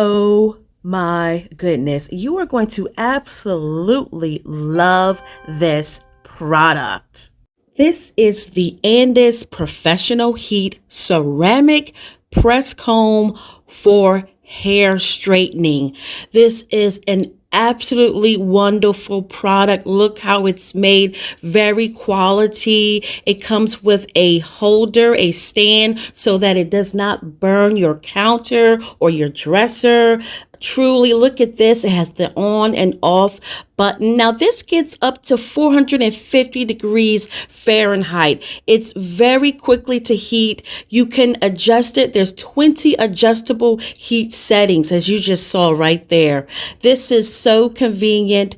Oh my goodness, you are going to absolutely love this product. This is the Andis Professional Heat Ceramic Press Comb for hair straightening. This is an absolutely wonderful product. Look how it's made, very quality. It comes with a holder, a stand, so that it does not burn your counter or your dresser. Truly, look at this. It has the on and off button. Now, this gets up to 450 degrees Fahrenheit. It's very quickly to heat. You can adjust it. There's 20 adjustable heat settings, as you just saw right there. This is so convenient.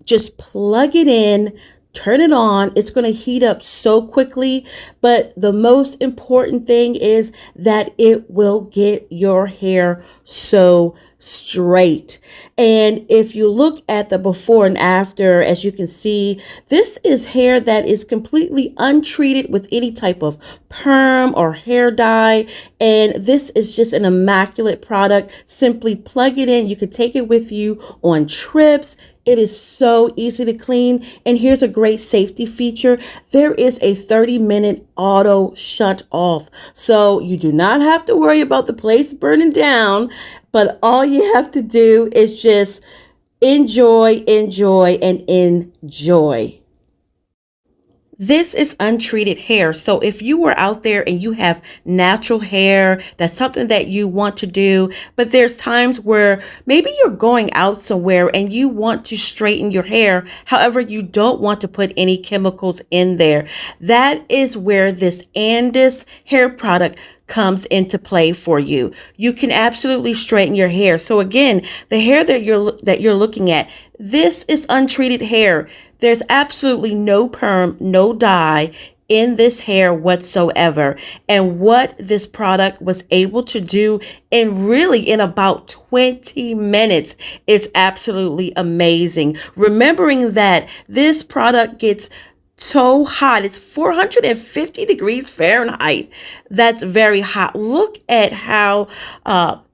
Just plug it in, turn it on. It's going to heat up so quickly. But the most important thing is that it will get your hair so straight. And if you look at the before and after, as you can see, this is hair that is completely untreated with any type of perm or hair dye. And this is just an immaculate product. Simply plug it in. You can take it with you on trips. It is so easy to clean. And here's a great safety feature. There is a 30-minute auto shut off. So you do not have to worry about the place burning down, but all you have to do is just enjoy, and enjoy. This is untreated hair. So if you were out there and you have natural hair, that's something that you want to do, but there's times where maybe you're going out somewhere and you want to straighten your hair. However, you don't want to put any chemicals in there. That is where this Andis hair product comes into play for you. You can absolutely straighten your hair. So again, the hair that you're looking at, this is untreated hair. There's absolutely no perm, no dye in this hair whatsoever. And what this product was able to do in about 20 minutes is absolutely amazing. Remembering that this product gets so hot. It's 450 degrees Fahrenheit. That's very hot. Look at how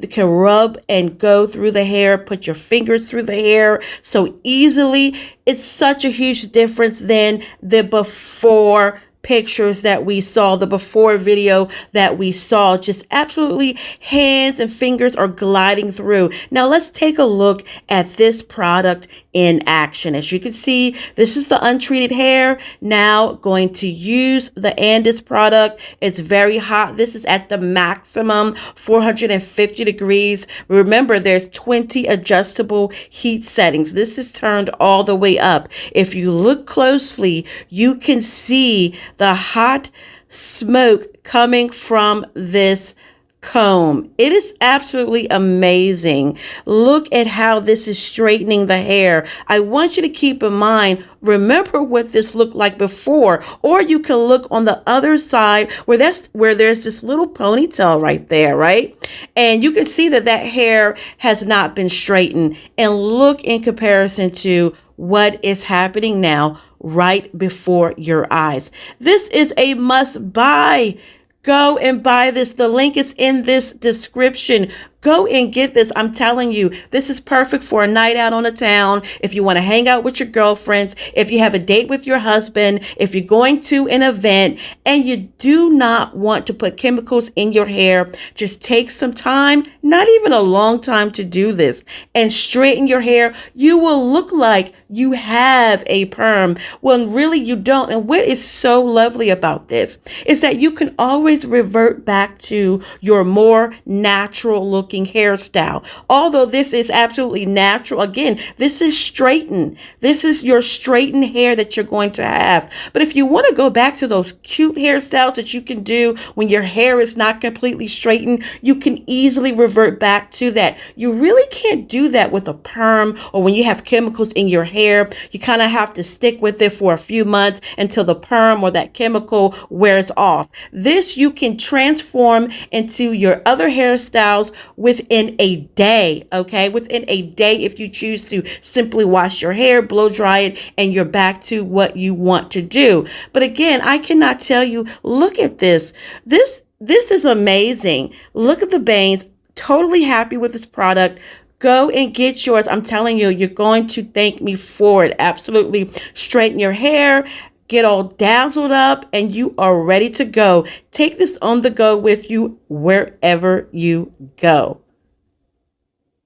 it can rub and go through the hair, put your fingers through the hair so easily. It's such a huge difference than the before pictures that we saw, the before video that we saw. Just absolutely hands and fingers are gliding through. Now let's take a look at this product in action. As you can see, this is the untreated hair. Now going to use the Andis product. It's very hot. This is at the maximum 450 degrees. Remember, there's 20 adjustable heat settings. This is turned all the way up. If you look closely, you can see the hot smoke coming from this comb. It is absolutely amazing. Look at how this is straightening the hair. I want you to keep in mind, remember what this looked like before, or you can look on the other side where there's this little ponytail right there, right? And you can see that that hair has not been straightened. And look in comparison to what is happening now right before your eyes. This is a must buy. Go and buy this. The link is in this description. Go and get this. I'm telling you, this is perfect for a night out on the town. If you want to hang out with your girlfriends, if you have a date with your husband, if you're going to an event and you do not want to put chemicals in your hair, just take some time, not even a long time, to do this and straighten your hair. You will look like you have a perm when really you don't. And what is so lovely about this is that you can always revert back to your more natural look hairstyle. Although this is absolutely natural, again, this is straightened. This is your straightened hair that you're going to have. But if you want to go back to those cute hairstyles that you can do when your hair is not completely straightened, you can easily revert back to that. You really can't do that with a perm or when you have chemicals in your hair. You kind of have to stick with it for a few months until the perm or that chemical wears off. This you can transform into your other hairstyles within a day, okay? Within a day, if you choose to simply wash your hair, blow dry it, and you're back to what you want to do. But again, I cannot tell you, look at this. This is amazing. Look at the bangs. Totally happy with this product. Go and get yours. I'm telling you, you're going to thank me for it. Absolutely. Straighten your hair, get all dazzled up, and you are ready to go. Take this on the go with you wherever you go.